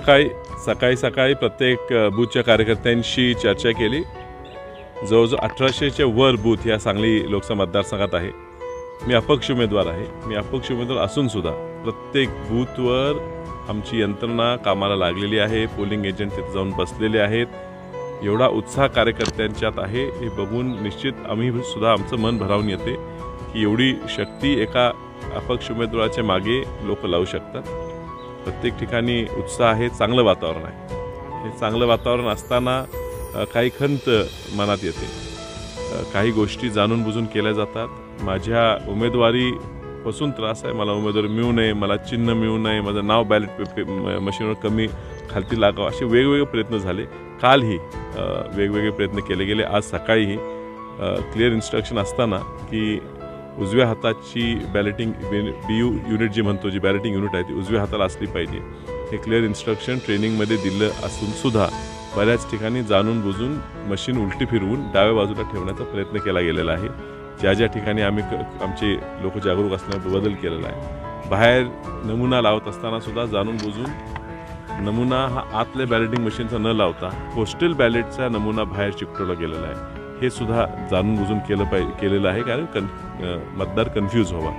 सकाळी प्रत्येक बूथच्या कार्यकर्त्यांशी चर्चा केली। जवळजवळ 1800च्या वर बूथ या सांगली लोकसभा मतदारसंघात आहे। मी अपक्ष उमेदवार आहे। मी अपक्ष उमेदवार असून सुद्धा प्रत्येक बूथवर आमची यंत्रणा कामाला लागलेली आहे। पोलिंग एजंट तिथे जाऊन बसलेले आहेत। एवढा उत्साह कार्यकर्त्यांच्यात आहे हे बघून निश्चित आम्ही सुद्धा आमचं मन भरावून येते की एवढी शक्ती एका अपक्ष उमेदवाराच्या मागे लोक लावू शकतात। प्रत्येक ठिकाणी उत्साह आहे, चांगलं वातावरण आहे। हे चांगलं वातावरण असताना काही खंत मनात येते। काही गोष्टी जाणून बुजून केल्या जातात। माझ्या उमेदवारीपासून त्रास आहे। मला उमेदवारी मिळू नये, मला चिन्ह मिळू नये, माझं नाव बॅलेट मशीनवर कमी खालती लागावं, असे वेगवेगळे प्रयत्न झाले। कालही वेगवेगळे प्रयत्न केले गेले। आज सकाळीही क्लिअर इन्स्ट्रक्शन असताना की उजव्या हाताची बॅलेटिंग BU युनिट जी म्हणतो, जी बॅलेटिंग युनिट आहे ती उजव्या हाताला असली पाहिजे, हे क्लिअर इन्स्ट्रक्शन ट्रेनिंगमध्ये दिलं असून सुद्धा बऱ्याच ठिकाणी जाणून बुजून मशीन उलटी फिरवून डाव्या बाजूला ठेवण्याचा प्रयत्न केला गेलेला आहे। ज्या ठिकाणी आम्ही आमचे लोक जागरूक असल्यामुळे बदल केलेला आहे। बाहेर नमुना लावत असताना सुद्धा जाणून बुजून नमुना हा आतल्या बॅलेटिंग मशीनचा न लावता पोस्टल बॅलेटचा नमुना बाहेर चिकटवला गेलेला आहे। हे सुद्धा जाणून बुजून केलेलं आहे, कारण मतदार कन्फ्यूज व्हावा।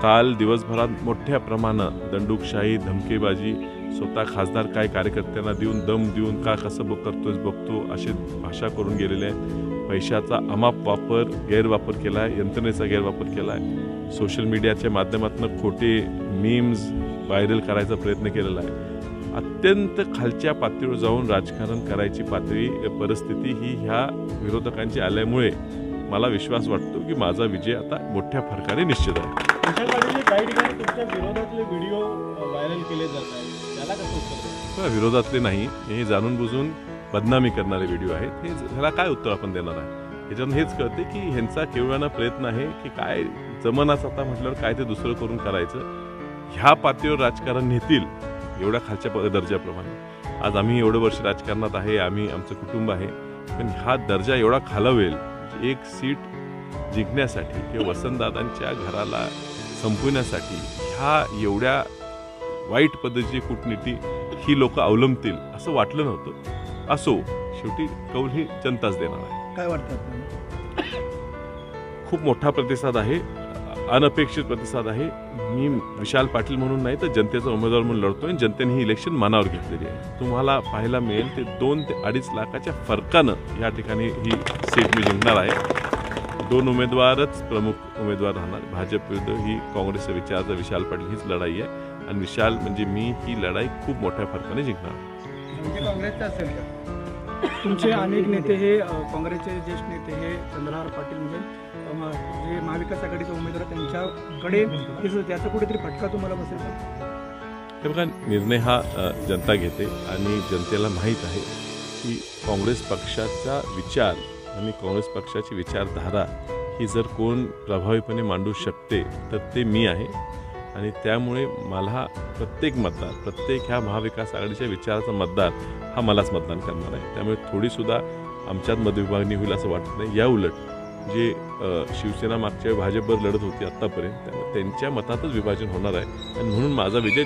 काल दिवसभरात मोठ्या प्रमाणात दंडुकशाही, धमकेबाजी, स्वतः खासदार काय कार्यकर्त्यांना देऊन दम देऊन का कसं करतोय बघतो अशी भाषा करून गेलेले आहे। पैशाचा अमाप वापर, गैरवापर केला आहे, यंत्रणेचा गैरवापर केला आहे। सोशल मीडियाच्या माध्यमातून खोटे मीम्स व्हायरल करायचा प्रयत्न केलेला आहे। अत्यंत खालच्या पातळीवर जाऊन राजकारण करायची परिस्थिती ही ह्या विरोधकांची आल्यामुळे मला विश्वास वाटतो की माझा विजय आता मोठ्या फरकाने निश्चित आहे। काही ठिकाणी तुमच्या विरोधातले व्हिडिओ व्हायरल केले जात आहेत, त्याला कसं उत्तर? विरोधातले नाही, हे जाणून बुजून बदनामी करणारे व्हिडिओ आहेत। हे ह्याला काय उत्तर आपण देणार आहे? याच्यातून हेच कळते की ह्यांचा केवळाना प्रयत्न आहे की काय जमानाच आता म्हटल्यावर काय ते दुसरं करून करायचं। ह्या पातळीवर राजकारण नेतील एवढ्या खालच्या दर्जाप्रमाणे। आज आम्ही एवढं वर्ष राजकारणात आहे, आमचं कुटुंब आहे, पण हा दर्जा एवढा खालावेल एक सीट जिंकण्यासाठी किंवा वसंतदादांच्या घराला संपवण्यासाठी ह्या एवढ्या वाईट पद्धतीची कूटनीती ही लोक अवलंबतील असं वाटलं नव्हतं। असो, शेवटी कौल ही जनताच देणार आहे। काय वाटतं? खूप मोठा प्रतिसाद आहे, अनपेक्षित प्रतिसाद आहे। मी विशाल पाटील म्हणून नाही तर जनतेचा उमेदवार म्हणून लढतोय। जनतेने ही इलेक्शन मनावर घेतलेली आहे। तुम्हाला पाहायला मिळेल ते 2 ते 2.5 लाखाच्या फरकानं या ठिकाणी ही सीट मी जिंकणार आहे। 2 उमेदवारच प्रमुख उमेदवार राहणार। भाजप विरुद्ध ही काँग्रेसचा विचाराचा विशाल पाटील हीच लढाई आहे आणि विशाल म्हणजे मी ही लढाई खूप मोठ्या फरकाने जिंकणार। म्हणजे काँग्रेसचा असेल का? तुमचे अनेक नेते हे काँग्रेसचे ज्येष्ठ नेते हे चंद्रहार पाटील म्हणजे जे महाविकास आघाडीचे उमेदवार त्यांच्याकडे त्याचा कुठेतरी फटका तुम्हाला बसेल का? हे बघा, निर्णय हा जनता घेते आणि जनतेला माहीत आहे की काँग्रेस पक्षाचा विचार आणि काँग्रेस पक्षाची विचारधारा ही जर कोण प्रभावीपणे मांडू शकते तर ते मी आहे। आणि त्यामुळे मला प्रत्येक ह्या महाविकास आघाडीच्या विचाराचा मतदार हा मलाच मतदान करणार आहे। त्यामुळे थोडीसुद्धा आमच्यात मतविभागणी होईल असं वाटत नाही। या उलट जे शिवसेना मागच्या भाजपवर लढत होती आत्तापर्यंत, त्यामुळे त्यांच्या मतातच विभाजन होणार आहे आणि म्हणून माझा विजय